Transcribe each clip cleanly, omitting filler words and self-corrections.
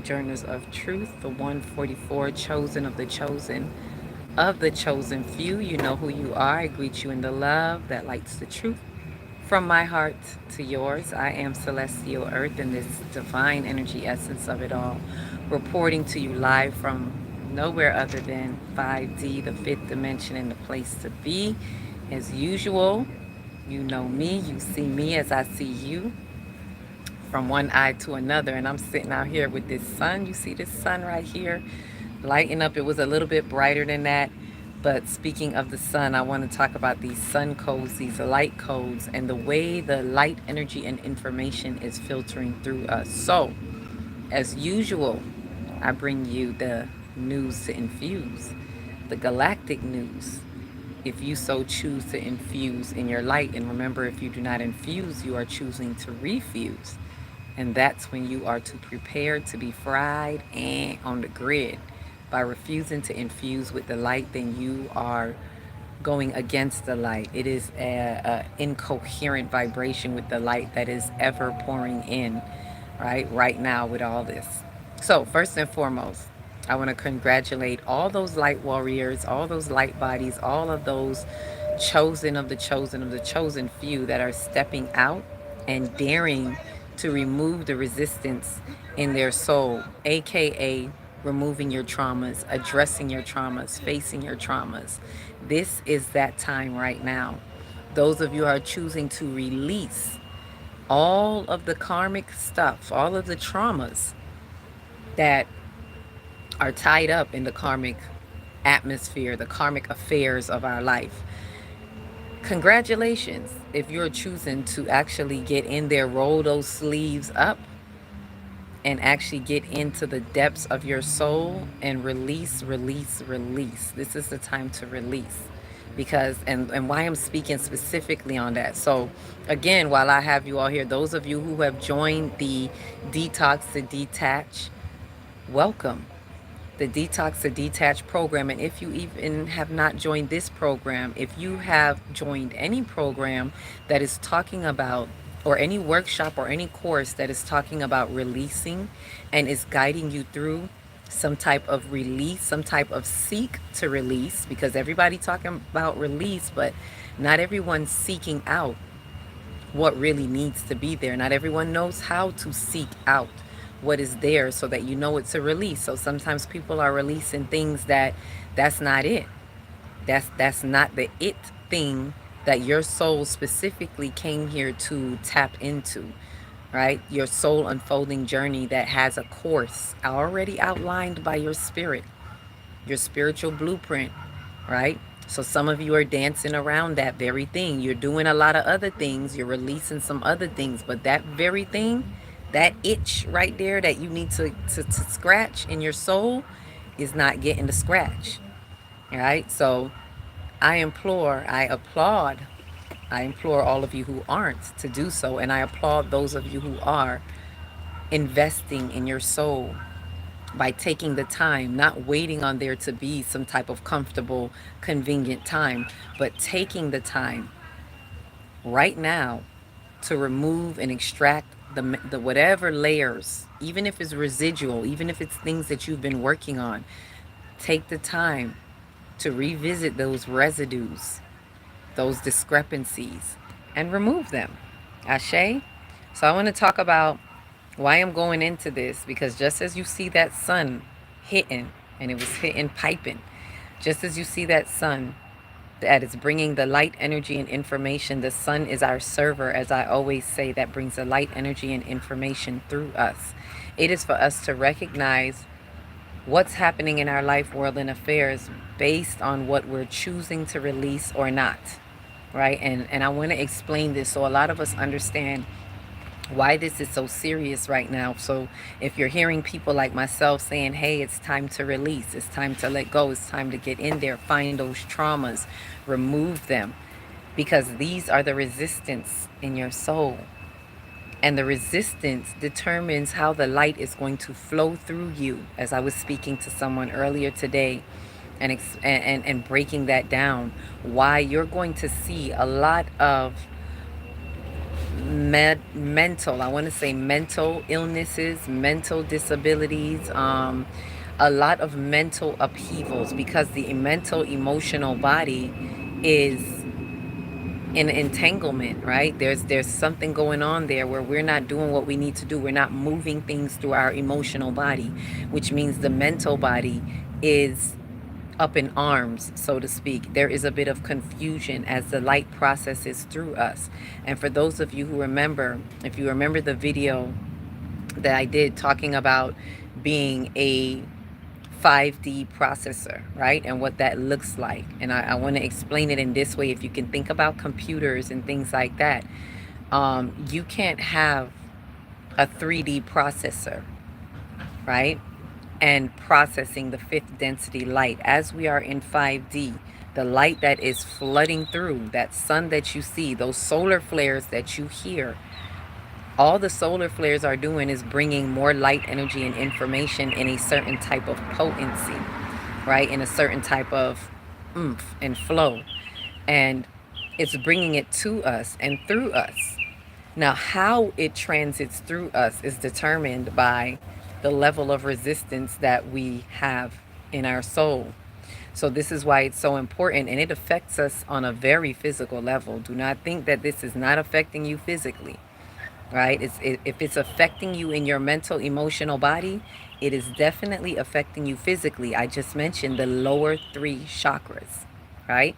Sojourners of Truth, the 144 chosen of the chosen few. You know who you are. I greet you in the love that lights the truth. From my heart to yours, I am Celestial Earth in this divine energy essence of it all, reporting to you live from nowhere other than 5D, the fifth dimension, and the place to be. As usual, you know me, you see me as I see you from one eye to another. And I'm sitting out here with this sun. You see this sun right here lighting up. It was a little bit brighter than that. But speaking of the sun, I want to talk about these sun codes, these light codes, and the way the light energy and information is filtering through us. So, as usual, I bring you the news to infuse, the galactic news, if you so choose to infuse in your light. And remember, if you do not infuse, you are choosing to refuse. And that's when you are to prepare to be fried and on the grid. By refusing to infuse with the light, then you are going against the light. It is a incoherent vibration with the light that is ever pouring in, right now with all this. So first and foremost, I want to congratulate all those light warriors, all those light bodies, all of those chosen of the chosen of the chosen few that are stepping out and daring to remove the resistance in their soul, aka removing your traumas, addressing your traumas, facing your traumas. This is that time right now. Those of you are choosing to release all of the karmic stuff, all of the traumas that are tied up in the karmic atmosphere, the karmic affairs of our life. Congratulations if you're choosing to actually get in there, roll those sleeves up, and actually get into the depths of your soul and release, release, release. This is the time to release. Because, and why I'm speaking specifically on that. So, again, while I have you all here, those of you who have joined the Detox to Detach, welcome. The Detox to Detach program. And if you even have not joined this program, if you have joined any program that is talking about, or any workshop or any course that is talking about releasing and is guiding you through some type of release, some type of seek to release, because everybody talking about release, but not everyone's seeking out what really needs to be there. Not everyone knows how to seek out what is there so that you know it's a release. So sometimes people are releasing things that's not it. That's not the it thing that your soul specifically came here to tap into, right? Your soul unfolding journey that has a course already outlined by your spiritual blueprint, right? So some of you are dancing around that very thing. You're doing a lot of other things. You're releasing some other things, but that very thing, that itch right there that you need to scratch in your soul is not getting the scratch, right? So I applaud, I implore all of you who aren't to do so, and I applaud those of you who are investing in your soul by taking the time, not waiting on there to be some type of comfortable, convenient time, but taking the time right now to remove and extract the whatever layers, even if it's residual, even if it's things that you've been working on. Take the time to revisit those residues, those discrepancies, and remove them. Ashe? So I want to talk about why I'm going into this, because just as you see that sun hitting, and it was hitting piping, just as you see that sun that is bringing the light energy and information, the sun is our server, as I always say, that brings the light energy and information through us. It is for us to recognize what's happening in our life, world, and affairs based on what we're choosing to release or not, right? And I want to explain this so a lot of us understand why this is so serious right now. So if you're hearing people like myself saying, hey, it's time to release, it's time to let go, it's time to get in there, find those traumas, remove them, because these are the resistance in your soul. And the resistance determines how the light is going to flow through you. As I was speaking to someone earlier today and breaking that down, why you're going to see a lot of mental, I want to say mental illnesses, mental disabilities, a lot of mental upheavals, because the mental emotional body is in entanglement, right? There's something going on there where we're not doing what we need to do. We're not moving things through our emotional body, which means the mental body is up in arms, so to speak. There is a bit of confusion as the light processes through us. And for those of you who remember, if you remember the video that I did talking about being a 5D processor, right? And what that looks like. And I want to explain it in this way. If you can think about computers and things like that, you can't have a 3D processor, right? And processing the fifth density light. As we are in 5D, the light that is flooding through, that sun that you see, those solar flares that you hear, all the solar flares are doing is bringing more light energy and information in a certain type of potency, right? In a certain type of oomph and flow. And it's bringing it to us and through us. Now, how it transits through us is determined by the level of resistance that we have in our soul. So this is why it's so important, and it affects us on a very physical level. Do not think that this is not affecting you physically, right? If it's affecting you in your mental, emotional body, it is definitely affecting you physically. I just mentioned the lower three chakras, right?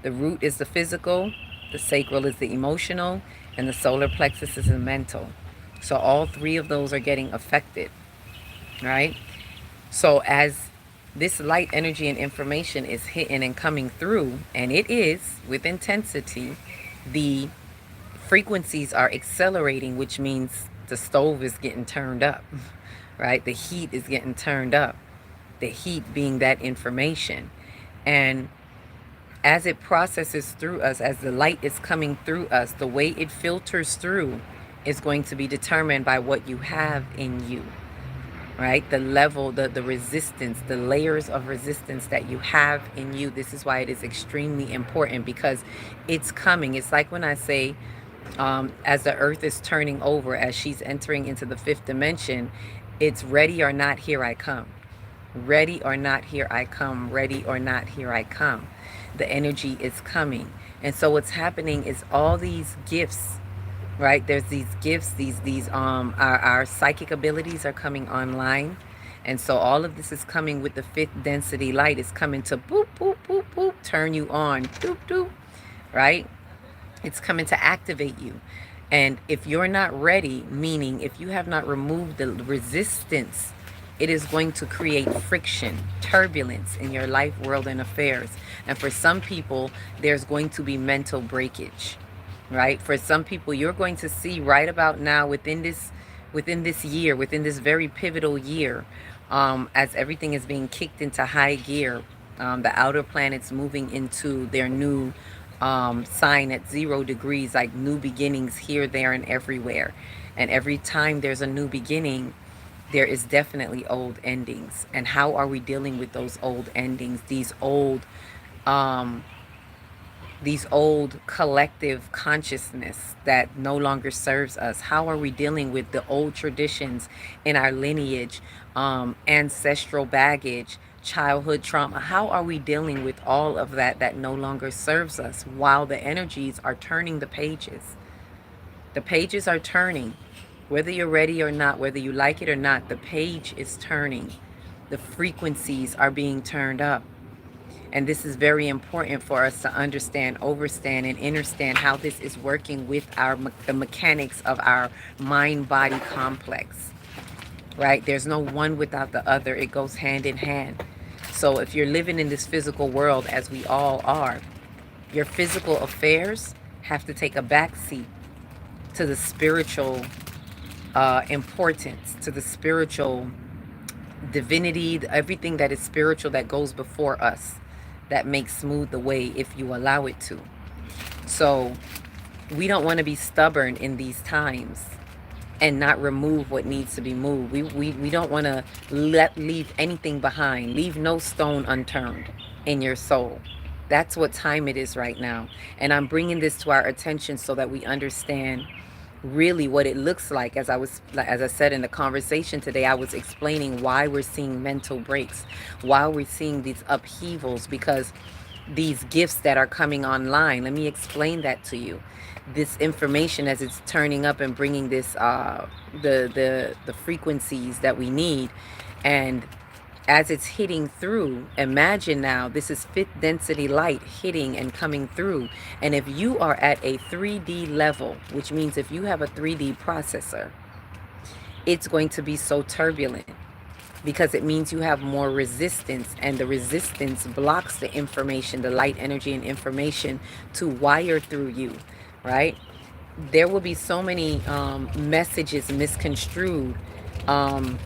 The root is the physical, the sacral is the emotional, and the solar plexus is the mental. So all three of those are getting affected, right? So as this light energy and information is hitting and coming through, and it is with intensity, the frequencies are accelerating, which means the stove is getting turned up, right? The heat is getting turned up. The heat being that information. And as it processes through us, as the light is coming through us, the way it filters through is going to be determined by what you have in you, right? The level, the resistance, the layers of resistance that you have in you. This is why it is extremely important, because it's coming. It's like when I say, as the earth is turning over, as she's entering into the fifth dimension, it's ready or not, here I come. Ready or not, here I come. Ready or not, here I come. The energy is coming. And so what's happening is all these gifts, right? There's these gifts, our psychic abilities are coming online. And so all of this is coming with the fifth density light. It's coming to boop, boop, boop, boop, turn you on, doop, doop, right? It's coming to activate you. And if you're not ready, meaning if you have not removed the resistance, it is going to create friction, turbulence in your life, world, and affairs. And for some people, there's going to be mental breakage, right? For some people, you're going to see right about now, within this year, within this very pivotal year, as everything is being kicked into high gear, the outer planets moving into their new sign at 0 degrees, like new beginnings here, there, and everywhere. And every time there's a new beginning, there is definitely old endings. And how are we dealing with those old endings? These old collective consciousness that no longer serves us. How are we dealing with the old traditions in our lineage, ancestral baggage, childhood trauma? How are we dealing with all of that no longer serves us, while the energies are turning the pages? The pages are turning. Whether you're ready or not, whether you like it or not, the page is turning. The frequencies are being turned up. And this is very important for us to understand, overstand, and understand how this is working with the mechanics of our mind-body complex, right? There's no one without the other. It goes hand in hand. So if you're living in this physical world, as we all are, your physical affairs have to take a back seat to the spiritual importance, to the spiritual divinity, everything that is spiritual that goes before us, that makes smooth the way if you allow it to. So we don't want to be stubborn in these times and not remove what needs to be moved. We don't want to leave anything behind. Leave no stone unturned in your soul. That's what time it is right now. And I'm bringing this to our attention so that we understand really what it looks like. As I said in the conversation today, I was explaining why we're seeing mental breaks, why we're seeing these upheavals, because these gifts that are coming online, let me explain that to you. This information, as it's turning up and bringing this the frequencies that we need, and as it's hitting through, imagine now this is fifth density light hitting and coming through. And if you are at a 3D level, which means if you have a 3D processor, it's going to be so turbulent, because it means you have more resistance, and the resistance blocks the information, the light energy and information, to wire through you, right? There will be so many messages misconstrued, um,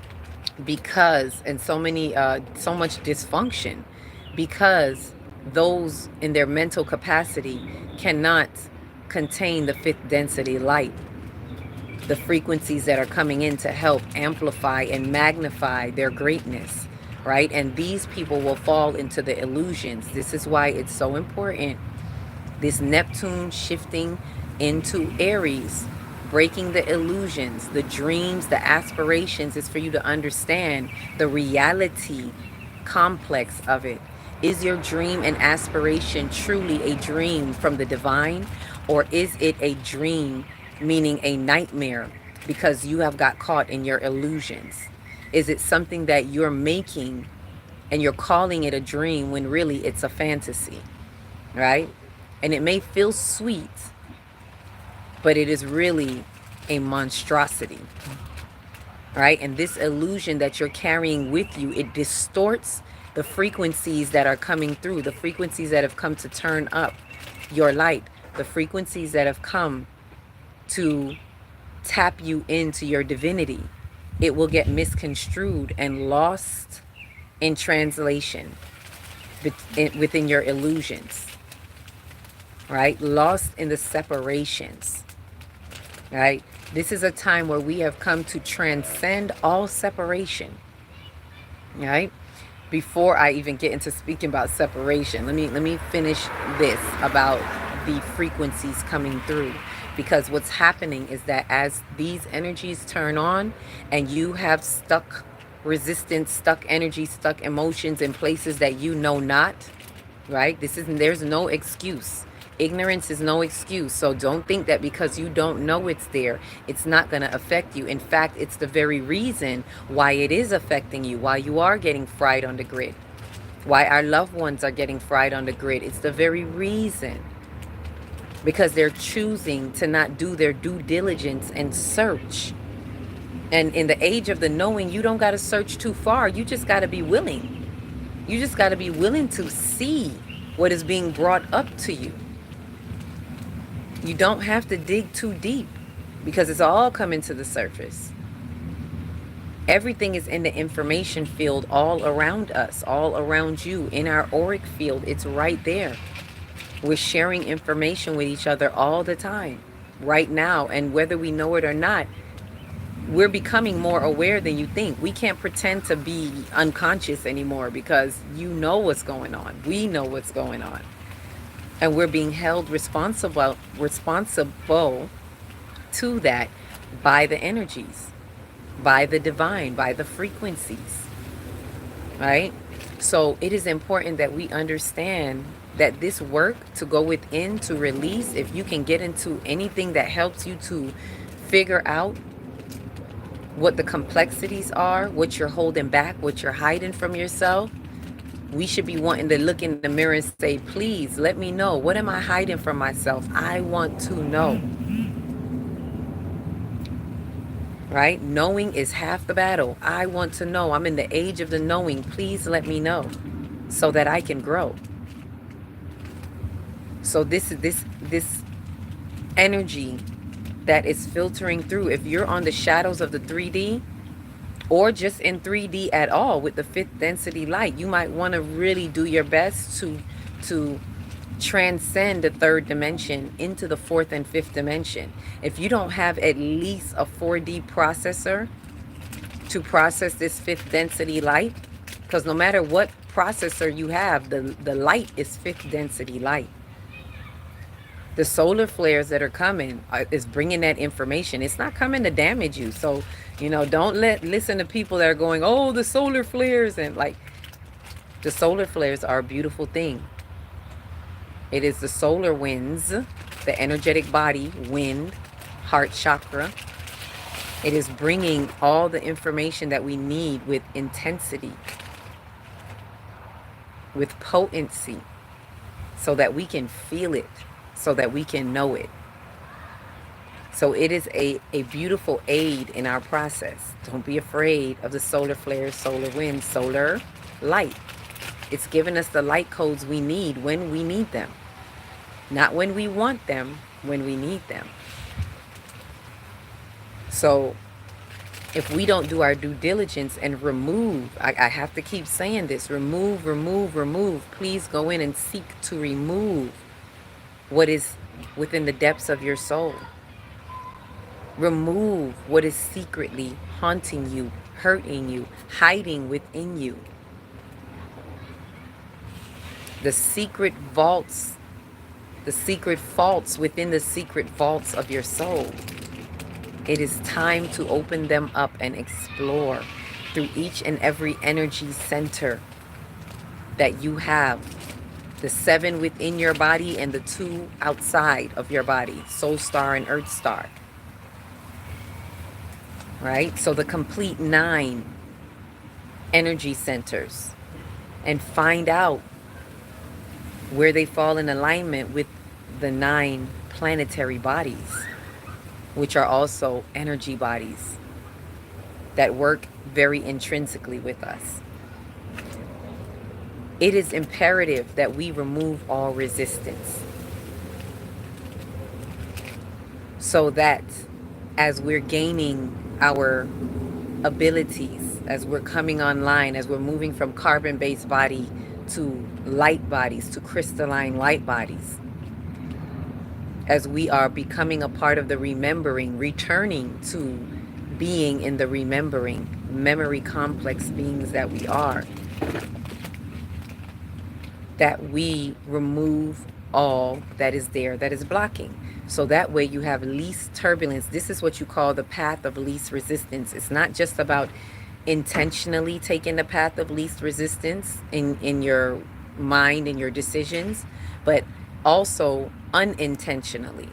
because, and so much dysfunction, because those in their mental capacity cannot contain the fifth density light, the frequencies that are coming in to help amplify and magnify their greatness, right? And these people will fall into the illusions. This is why it's so important, this Neptune shifting into Aries, breaking the illusions, the dreams, the aspirations, is for you to understand the reality complex of it. Is your dream and aspiration truly a dream from the divine, or is it a dream, meaning a nightmare, because you have got caught in your illusions? Is it something that you're making and you're calling it a dream when really it's a fantasy, right? And it may feel sweet, but it is really a monstrosity, right? And this illusion that you're carrying with you, it distorts the frequencies that are coming through, the frequencies that have come to turn up your light, the frequencies that have come to tap you into your divinity. It will get misconstrued and lost in translation within your illusions, right? Lost in the separations, right? This is a time where we have come to transcend all separation, right? Before I even get into speaking about separation, let me finish this about the frequencies coming through, because what's happening is that as these energies turn on and you have stuck resistance, stuck energy, stuck emotions in places that you know not, right? There's no excuse. Ignorance is no excuse. So don't think that because you don't know it's there, it's not going to affect you. In fact, it's the very reason why it is affecting you, why you are getting fried on the grid, why our loved ones are getting fried on the grid. It's the very reason, because they're choosing to not do their due diligence and search. And in the age of the knowing, you don't got to search too far. You just got to be willing. You just got to be willing to see what is being brought up to you. You don't have to dig too deep, because it's all coming to the surface. Everything is in the information field all around us, all around you, in our auric field. It's right there. We're sharing information with each other all the time, right now. And whether we know it or not, we're becoming more aware than you think. We can't pretend to be unconscious anymore, because you know what's going on. We know what's going on. And we're being held responsible to that by the energies, by the divine, by the frequencies, right? So it is important that we understand that this work to go within, to release, if you can get into anything that helps you to figure out what the complexities are, what you're holding back, what you're hiding from yourself, we should be wanting to look in the mirror and say, please let me know. What am I hiding from myself? I want to know. Right? Knowing is half the battle. I want to know. I'm in the age of the knowing. Please let me know so that I can grow. So this energy that is filtering through, if you're on the shadows of the 3D, or just in 3D at all with the fifth density light, you might want to really do your best to transcend the third dimension into the fourth and fifth dimension. If you don't have at least a 4D processor to process this fifth density light, because no matter what processor you have, the light is fifth density light. The solar flares that are coming is bringing that information. It's not coming to damage you. So, don't listen to people that are going, oh, the solar flares. And like, the solar flares are a beautiful thing. It is the solar winds, the energetic body, wind, heart chakra. It is bringing all the information that we need with intensity, with potency, so that we can feel it, so that we can know it. So it is a beautiful aid in our process. Don't be afraid of the solar flares, solar winds, solar light. It's giving us the light codes we need when we need them. Not when we want them, when we need them. So if we don't do our due diligence and remove, I have to keep saying this, remove, remove, remove. Please go in and seek to remove what is within the depths of your soul. Remove what is secretly haunting you, hurting you, hiding within you. The secret vaults, the secret faults within the secret vaults of your soul. It is time to open them up and explore through each and every energy center that you have. The 7 within your body and the 2 outside of your body, soul star and earth star. Right? So the complete 9 energy centers, and find out where they fall in alignment with the 9 planetary bodies, which are also energy bodies that work very intrinsically with us. It is imperative that we remove all resistance, so that as we're gaining our abilities, as we're coming online, as we're moving from carbon-based body to light bodies, to crystalline light bodies, as we are becoming a part of the remembering, returning to being in the remembering, memory complex beings that we are, that we remove all that is there that is blocking. So that way you have least turbulence. This is what you call the path of least resistance. It's not just about intentionally taking the path of least resistance in your mind and your decisions, but also unintentionally,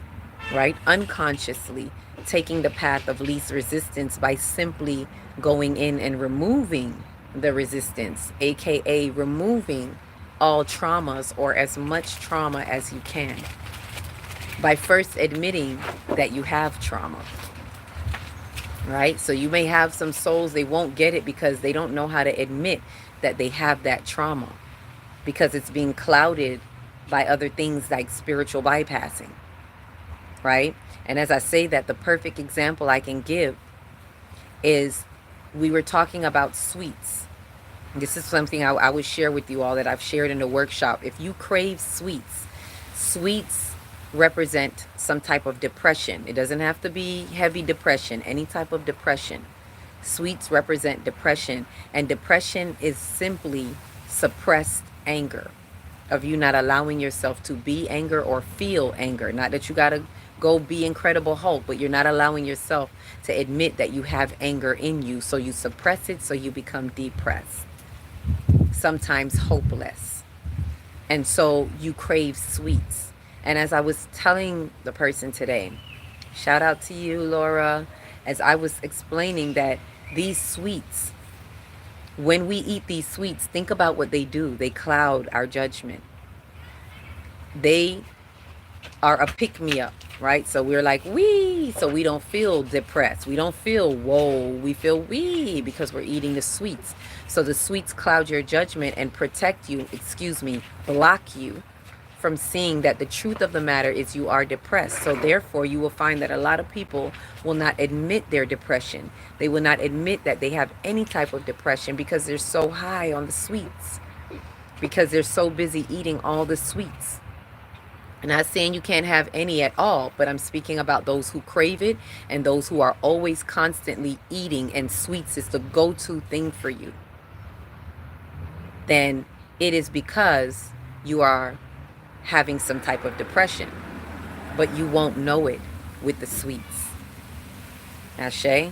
right? Unconsciously taking the path of least resistance by simply going in and removing the resistance, aka removing all traumas, or as much trauma as you can, by first admitting that you have trauma, right? So you may have some souls, they won't get it because they don't know how to admit that they have that trauma, because it's being clouded by other things like spiritual bypassing, right? And as I say that, the perfect example I can give is, we were talking about sweets. This is something I would share with you all that I've shared in the workshop. If you crave sweets, sweets represent some type of depression. It doesn't have to be heavy depression, any type of depression. Sweets represent depression, and depression is simply suppressed anger, of you not allowing yourself to be anger or feel anger. Not that you gotta go be Incredible Hulk, but you're not allowing yourself to admit that you have anger in you, so you suppress it, so you become depressed, sometimes hopeless, and so you crave sweets. And as I was telling the person today, shout out to you, Laura, as I was explaining that these sweets, when we eat these sweets, think about what they do. They cloud our judgment. They are a pick-me-up, right? So we're like, wee, so we don't feel depressed. We don't feel whoa, we feel wee, because we're eating the sweets. So the sweets cloud your judgment and protect you, block you from seeing that the truth of the matter is you are depressed. So therefore, you will find that a lot of people will not admit their depression. They will not admit that they have any type of depression because they're so high on the sweets, because they're so busy eating all the sweets. I'm not saying you can't have any at all, but I'm speaking about those who crave it and those who are always constantly eating, and sweets is the go-to thing for you. Then it is because you are having some type of depression. but you won't know it with the sweets. Ashe?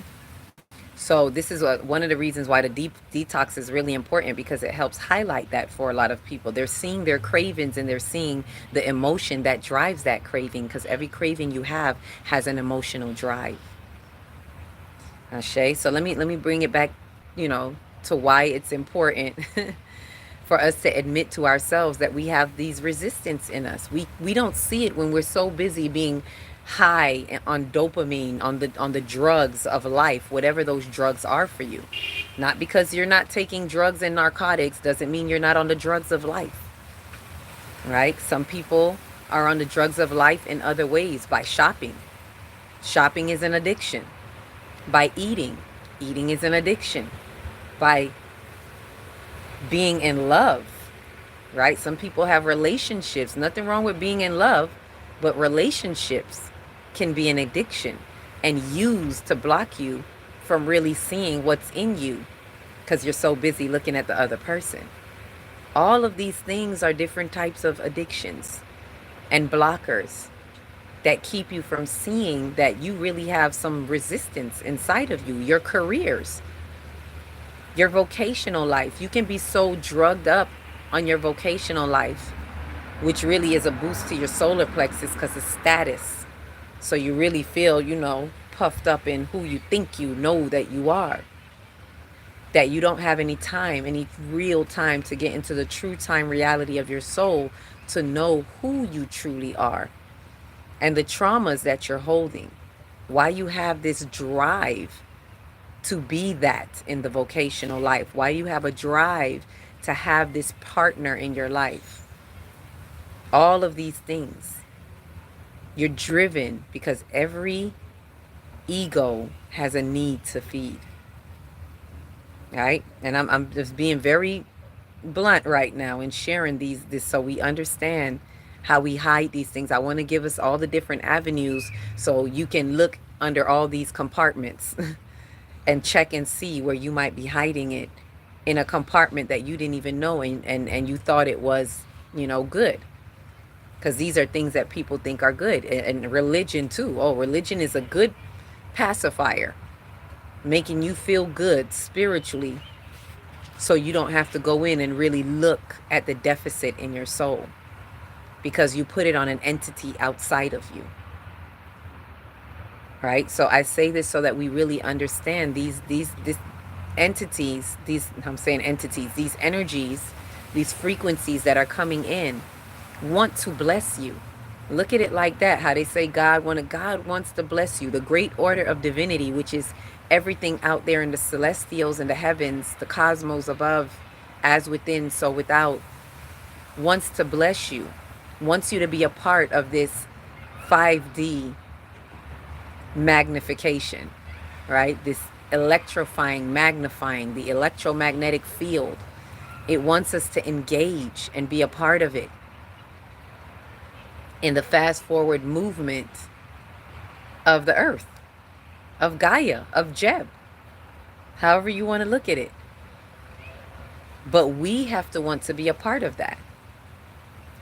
So this is one of the reasons why the deep detox is really important, because it helps highlight that for a lot of people. They're seeing their cravings and they're seeing the emotion that drives that craving, because every craving you have has an emotional drive. Ashe. So let me bring it back, you know, to why it's important for us to admit to ourselves that we have these resistance in us. We don't see it when we're so busy being high on dopamine, on the drugs of life, whatever those drugs are for you. Not because you're not taking drugs and narcotics doesn't mean you're not on the drugs of life. Right? Some people are on the drugs of life in other ways, by shopping. Shopping is an addiction. By eating. Eating is an addiction. By being in love, right? Some people have relationships. Nothing wrong with being in love, but relationships can be an addiction and used to block you from really seeing what's in you, because you're so busy looking at the other person. All of these things are different types of addictions and blockers that keep you from seeing that you really have some resistance inside of you. Your careers, your vocational life. You can be so drugged up on your vocational life, which really is a boost to your solar plexus because it's status. So you really feel, you know, puffed up in who you think you know that you are. That you don't have any time, any real time to get into the true time reality of your soul, to know who you truly are and the traumas that you're holding. Why you have this drive to be that in the vocational life. Why you have a drive to have this partner in your life. All of these things. You're driven because every ego has a need to feed. Right? And I'm just being very blunt right now and sharing this so we understand how we hide these things. I want to give us all the different avenues so you can look under all these compartments and check and see where you might be hiding it in a compartment that you didn't even know, and you thought it was, you know, good. Because these are things that people think are good. And religion too. Oh, religion is a good pacifier, making you feel good spiritually, so you don't have to go in and really look at the deficit in your soul, because you put it on an entity outside of you. Right? So I say this so that we really understand these entities, I'm saying entities, these energies, these frequencies that are coming in want to bless you. Look at it like that. How they say God wants to bless you. The great order of divinity, which is everything out there in the celestials and the heavens, the cosmos above, as within, so without, wants to bless you, wants you to be a part of this 5D magnification, right? This electrifying, magnifying, the electromagnetic field. It wants us to engage and be a part of it in the fast forward movement of the earth, of Gaia, of Jeb, however you want to look at it. But we have to want to be a part of that.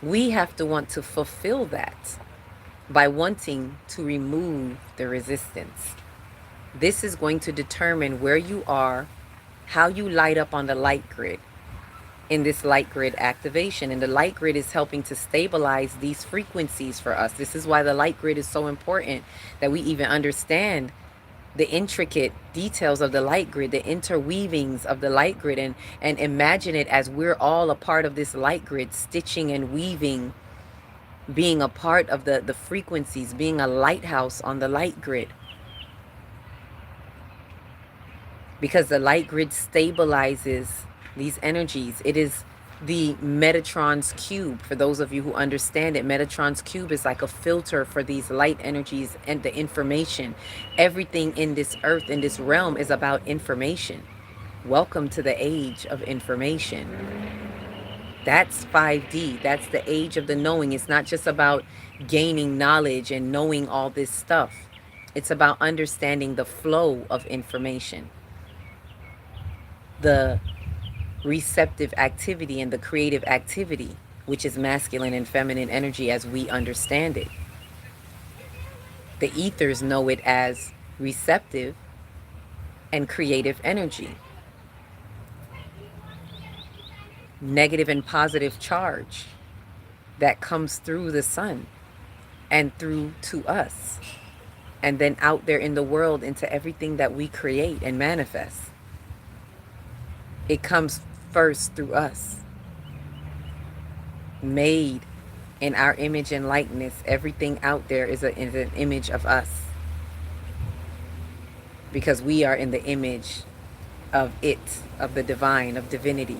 We have to want to fulfill that by wanting to remove the resistance. This is going to determine where you are, how you light up on the light grid, in this light grid activation. And the light grid is helping to stabilize these frequencies for us. This is why the light grid is so important, that we even understand the intricate details of the light grid, the interweavings of the light grid, and imagine it as we're all a part of this light grid, stitching and weaving, being a part of the frequencies, being a lighthouse on the light grid. Because the light grid stabilizes these energies. It is the Metatron's cube. For those of you who understand it, Metatron's cube is like a filter for these light energies and the information. Everything in this earth, in this realm, is about information. Welcome to the age of information. That's 5D. That's the age of the knowing. It's not just about gaining knowledge and knowing all this stuff. It's about understanding the flow of information, the receptive activity and the creative activity, which is masculine and feminine energy as we understand it. The ethers know it as receptive and creative energy, negative and positive charge that comes through the sun and through to us, and then out there in the world into everything that we create and manifest. It comes first through us, made in our image and likeness. Everything out there is an image of us, because we are in the image of it, of the divine, of divinity.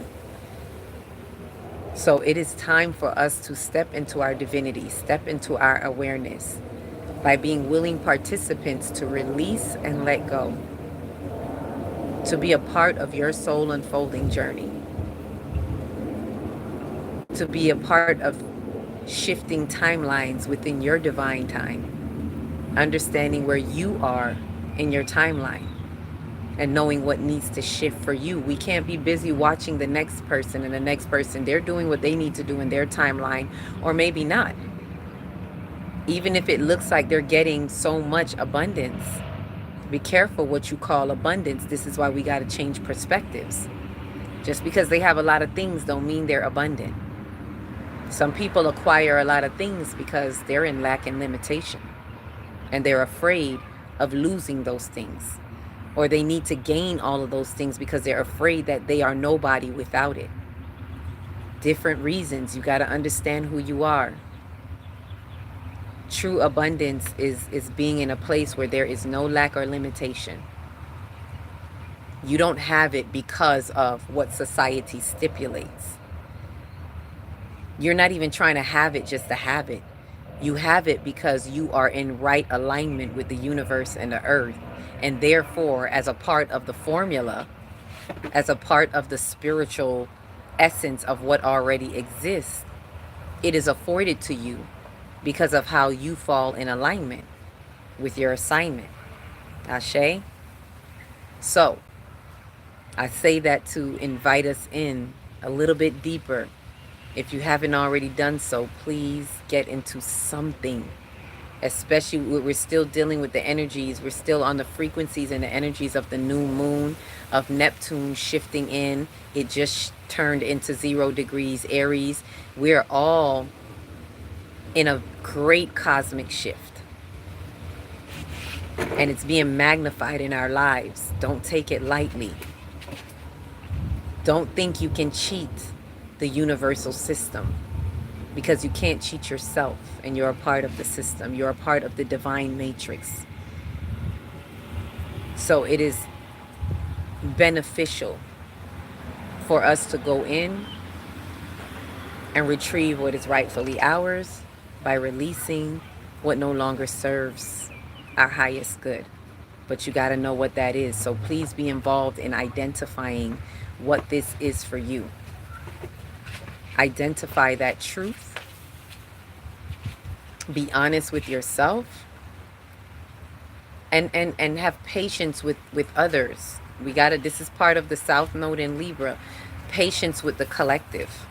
So it is time for us to step into our divinity, step into our awareness by being willing participants to release and let go, to be a part of your soul unfolding journey, to be a part of shifting timelines within your divine time, understanding where you are in your timeline and knowing what needs to shift for you. We can't be busy watching the next person and the next person. They're doing what they need to do in their timeline, or maybe not. Even if it looks like they're getting so much abundance, be careful what you call abundance. This is why we got to change perspectives. Just because they have a lot of things don't mean they're abundant. Some people acquire a lot of things because they're in lack and limitation, and they're afraid of losing those things, or they need to gain all of those things because they're afraid that they are nobody without it. Different reasons. You got to understand who you are. True abundance is being in a place where there is no lack or limitation. You don't have it because of what society stipulates. You're not even trying to have it just to have it. You have it because you are in right alignment with the universe and the earth. And therefore, as a part of the formula, as a part of the spiritual essence of what already exists, it is afforded to you because of how you fall in alignment with your assignment. Ashe? So, I say that to invite us in a little bit deeper. If you haven't already done so, please get into something. Especially we're still dealing with the energies. We're still on the frequencies and the energies of the new moon, of Neptune shifting in. It just turned into 0 degrees Aries. We're all in a great cosmic shift, and it's being magnified in our lives. Don't take it lightly. Don't think you can cheat the universal system, because you can't cheat yourself, and you're a part of the system. You're a part of the divine matrix. So it is beneficial for us to go in and retrieve what is rightfully ours by releasing what no longer serves our highest good. But you got to know what that is. So please be involved in identifying what this is for you. Identify that truth. Be honest with yourself. And have patience with others. This is part of the South Node in Libra. Patience with the collective.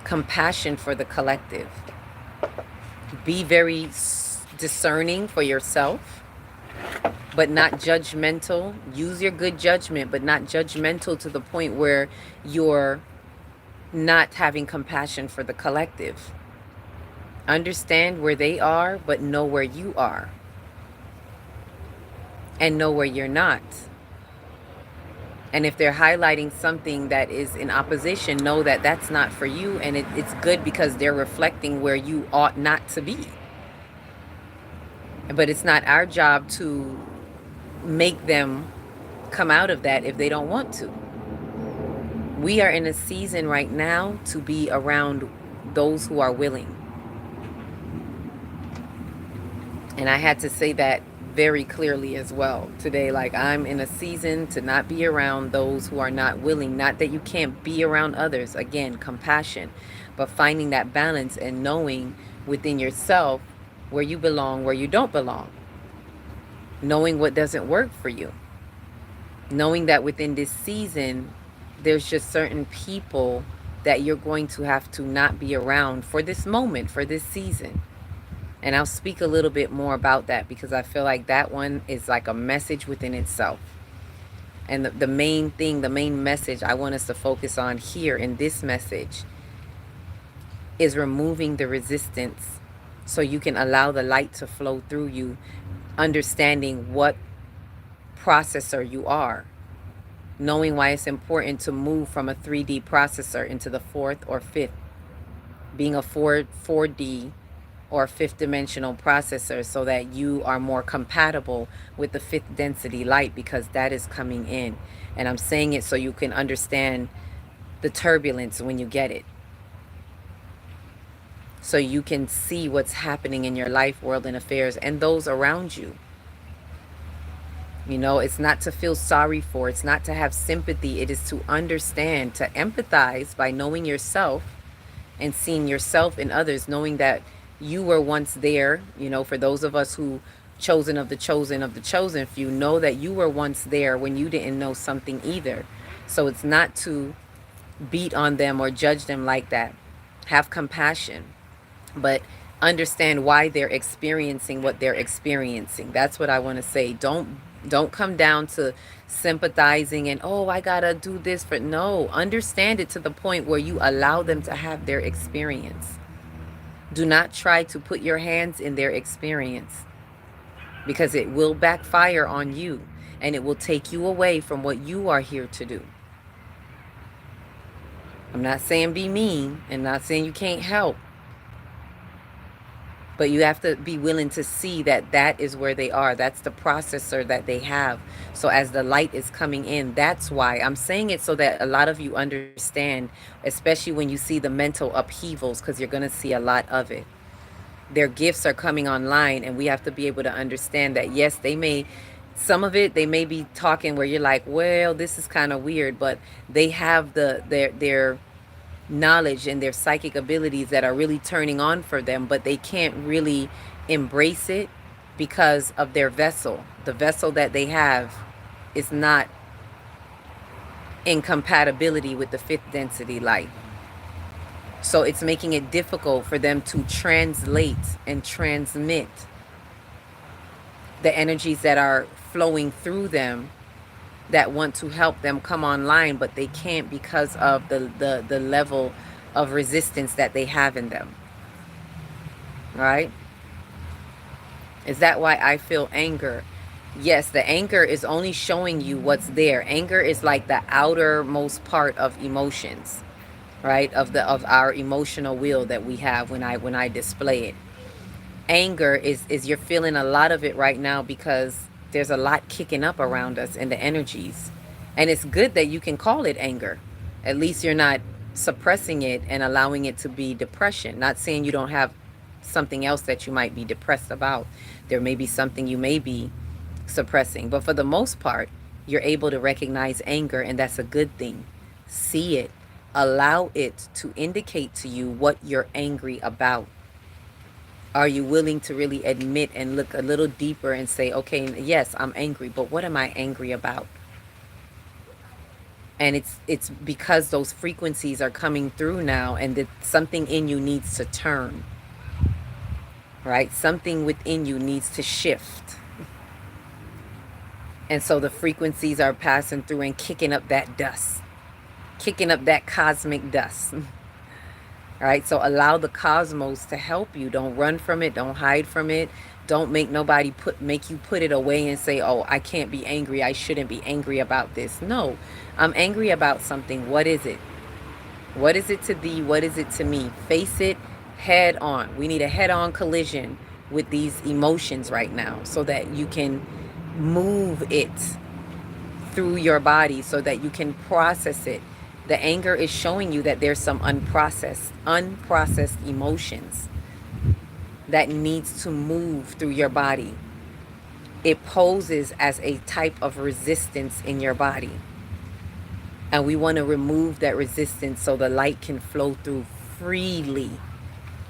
Compassion for the collective. Be very discerning for yourself, but not judgmental. Use your good judgment, but not judgmental to the point where you're not having compassion for the collective. Understand where they are, but know where you are. And know where you're not. And if they're highlighting something that is in opposition, know that that's not for you. And it's good because they're reflecting where you ought not to be. But it's not our job to make them come out of that if they don't want to. We are in a season right now to be around those who are willing. And I had to say that very clearly as well today. Like, I'm in a season to not be around those who are not willing. Not that you can't be around others. Again, compassion. But finding that balance and knowing within yourself where you belong, where you don't belong. Knowing what doesn't work for you. Knowing that within this season, there's just certain people that you're going to have to not be around for this moment, for this season. And I'll speak a little bit more about that because I feel like that one is like a message within itself. And the main thing, the main message I want us to focus on here in this message is removing the resistance so you can allow the light to flow through you, understanding what processor you are, knowing why it's important to move from a 3D processor into the fourth or fifth, being a 4D or fifth dimensional processor, so that you are more compatible with the fifth density light, because that is coming in. And I'm saying it so you can understand the turbulence when you get it, so you can see what's happening in your life, world, and affairs, and those around you. You know, it's not to feel sorry for, it's not to have sympathy, it is to understand, to empathize by knowing yourself and seeing yourself in others, knowing that you were once there. You know, for those of us who chosen of the chosen few, know that you were once there when you didn't know something either. So it's not to beat on them or judge them like that. Have compassion, but understand why they're experiencing what they're experiencing. That's what I want to say. Don't come down to sympathizing and, oh, I gotta do this for, no, understand it to the point where you allow them to have their experience. Do not try to put your hands in their experience, because it will backfire on you and it will take you away from what you are here to do. I'm not saying be mean and not saying you can't help, but you have to be willing to see that that is where they are. That's the processor that they have. So as the light is coming in, that's why I'm saying it, so that a lot of you understand, especially when you see the mental upheavals, because you're going to see a lot of it. Their gifts are coming online, and we have to be able to understand that, yes, they may, some of it, they may be talking where you're like, well, this is kind of weird, but they have their knowledge and their psychic abilities that are really turning on for them, but they can't really embrace it because of their vessel. The vessel that they have is not in compatibility with the fifth density light. So it's making it difficult for them to translate and transmit the energies that are flowing through them, that want to help them come online, but they can't because of the level of resistance that they have in them. Right? Is that why I feel anger? Yes, the anger is only showing you what's there. Anger is like the outermost part of emotions, right? Of our emotional wheel that we have when I display it. Anger is you're feeling a lot of it right now because there's a lot kicking up around us in the energies. And it's good that you can call it anger. At least you're not suppressing it and allowing it to be depression. Not saying you don't have something else that you might be depressed about. There may be something you may be suppressing. But for the most part, you're able to recognize anger, and that's a good thing. See it. Allow it to indicate to you what you're angry about. Are you willing to really admit and look a little deeper and say, okay, yes, I'm angry, but what am I angry about? And it's because those frequencies are coming through now, and that something in you needs to turn. Right? Something within you needs to shift. And so the frequencies are passing through and kicking up that dust. Kicking up that cosmic dust. All right, so allow the cosmos to help you. Don't run from it. Don't hide from it. Don't make nobody make you put it away and say, oh, I can't be angry. I shouldn't be angry about this. No, I'm angry about something. What is it? What is it to thee? What is it to me? Face it head on. We need a head-on collision with these emotions right now, so that you can move it through your body, so that you can process it. The anger is showing you that there's some unprocessed emotions that needs to move through your body. It poses as a type of resistance in your body. And we want to remove that resistance so the light can flow through freely,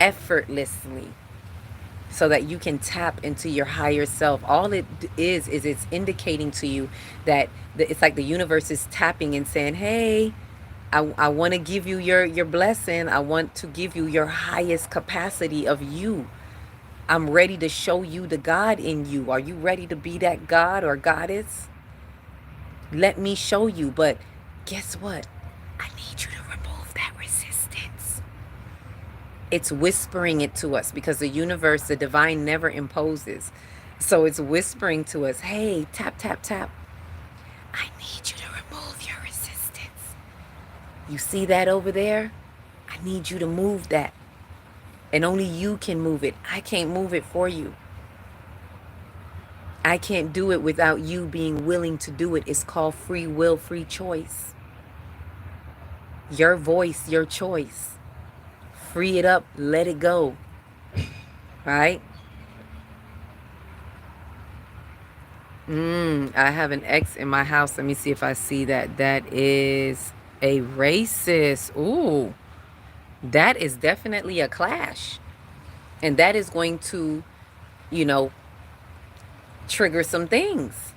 effortlessly, so that you can tap into your higher self. All it is it's indicating to you that it's like the universe is tapping and saying, hey, I want to give you your blessing. I want to give you your highest capacity of you. I'm ready to show you the God in you. Are you ready to be that God or goddess? Let me show you. But guess what? I need you to remove that resistance. It's whispering it to us because the universe, the divine, never imposes. So it's whispering to us, hey, tap, tap, tap. I need you to remove your resistance. You see that over there? I need you to move that. And only you can move it. I can't move it for you. I can't do it without you being willing to do it. It's called free will, free choice. Your voice, your choice. Free it up, let it go. Right? I have an ex in my house. Let me see if I see that. That is a racist. Ooh, that is definitely a clash. And that is going to, you know, trigger some things.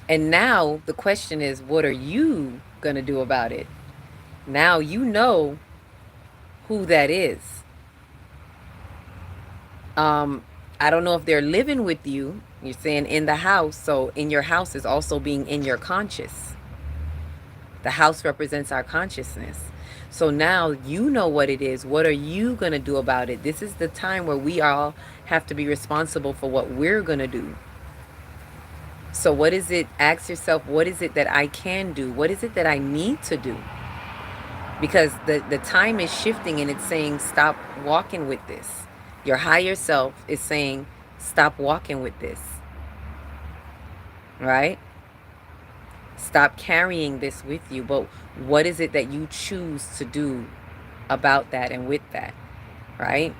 And now the question is, what are you going to do about it? Now you know who that is. I don't know if they're living with you. You're saying in the house. So in your house is also being in your conscious. The house represents our consciousness. So now you know what it is. What are you going to do about it? This is the time where we all have to be responsible for what we're going to do. So what is it? Ask yourself, what is it that I can do? What is it that I need to do? Because the time is shifting and it's saying, stop walking with this. Your higher self is saying, stop walking with this. Right? Stop carrying this with you. But what is it that you choose to do about that and with that? Right?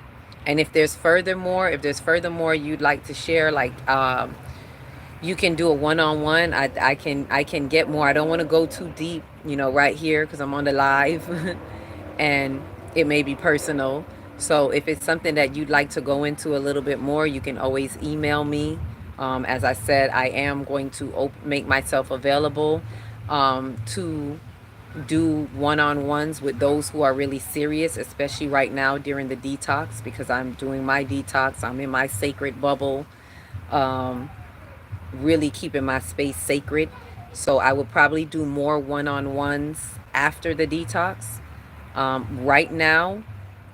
And if there's furthermore you'd like to share, like you can do a one-on-one. I can get more. I don't want to go too deep, right here because I'm on the live and it may be personal. So if it's something that you'd like to go into a little bit more, you can always email me. As I said, I am going to make myself available to do one-on-ones with those who are really serious, especially right now during the detox, because I'm doing my detox. I'm in my sacred bubble, really keeping my space sacred. So I will probably do more one-on-ones after the detox. Right now,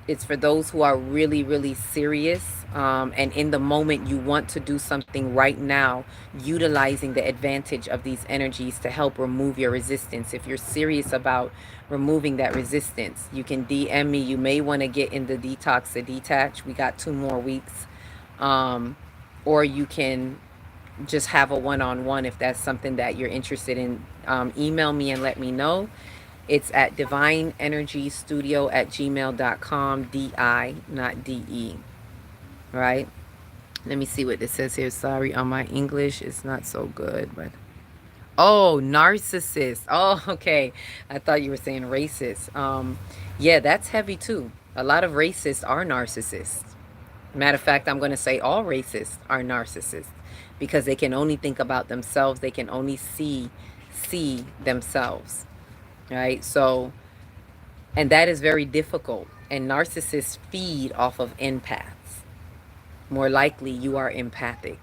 it's for those who are really, really serious. And in the moment, you want to do something right now, utilizing the advantage of these energies to help remove your resistance. If you're serious about removing that resistance, you can DM me. You may want to get in the detox to detach. We got 2 more weeks. Or you can just have a one-on-one if that's something that you're interested in. Email me and let me know. It's at divineenergystudio@gmail.com. DI, not DE. Right? Let me see what this says here. Sorry, on my English, it's not so good, but oh, narcissist. Oh, okay. I thought you were saying racist. Yeah, that's heavy too. A lot of racists are narcissists. Matter of fact, I'm going to say all racists are narcissists because they can only think about themselves. They can only see themselves. Right? So, and that is very difficult. And narcissists feed off of empaths. More likely you are empathic.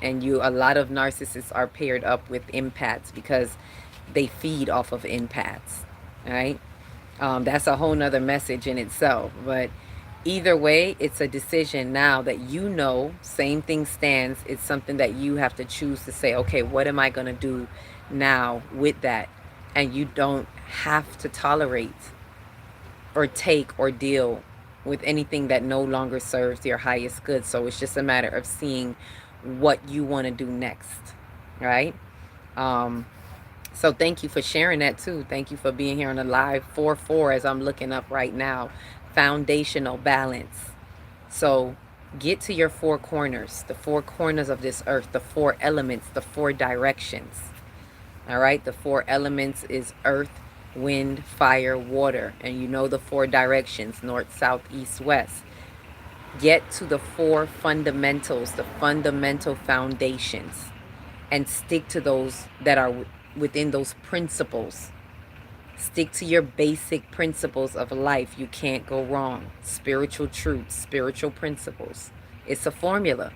And a lot of narcissists are paired up with empaths because they feed off of empaths. Right? That's a whole nother message in itself. But either way, it's a decision now that same thing stands. It's something that you have to choose to say, okay, what am I going to do now with that? And you don't have to tolerate or take or deal with anything that no longer serves your highest good. So it's just a matter of seeing what you want to do next, right? So thank you for sharing that too. Thank you for being here on the live 4-4 as I'm looking up right now. Foundational balance. So get to your 4 corners, the 4 corners of this earth, the 4 elements, the 4 directions. All right, the 4 elements is earth, wind, fire, water. And you know the 4 directions, north, south, east, west. Get to the 4 fundamentals, the fundamental foundations, and stick to those that are within those principles. Stick to your basic principles of life. You can't go wrong. Spiritual truths, spiritual principles. It's a formula.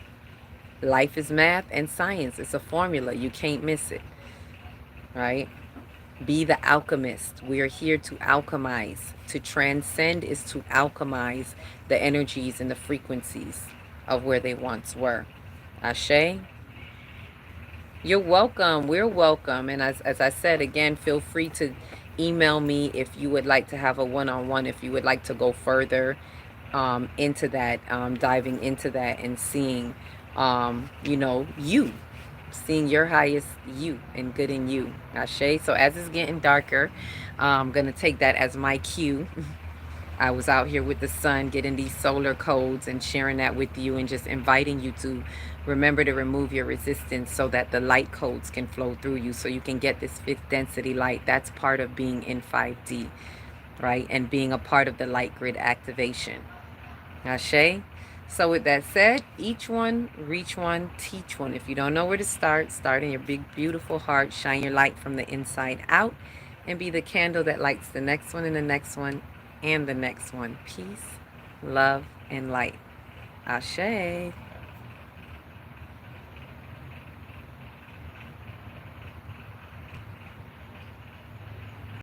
Life is math and science. It's a formula. You can't miss it, right? Be the alchemist. We are here to alchemize. To transcend is to alchemize the energies and the frequencies of where they once were. Ashe, you're welcome. We're welcome. And as I said, again, feel free to email me if you would like to have a one-on-one, if you would like to go further into that, diving into that and seeing, seeing your highest you and good in you. Ashe. So as it's getting darker, I'm going to take that as my cue. I was out here with the sun getting these solar codes and sharing that with you and just inviting you to remember to remove your resistance so that the light codes can flow through you so you can get this fifth density light. That's part of being in 5D, right? And being a part of the light grid activation. Ashe. So with that said, each one, reach one, teach one. If you don't know where to start in your big, beautiful heart. Shine your light from the inside out and be the candle that lights the next one and the next one and the next one. Peace, love, and light. Ashe.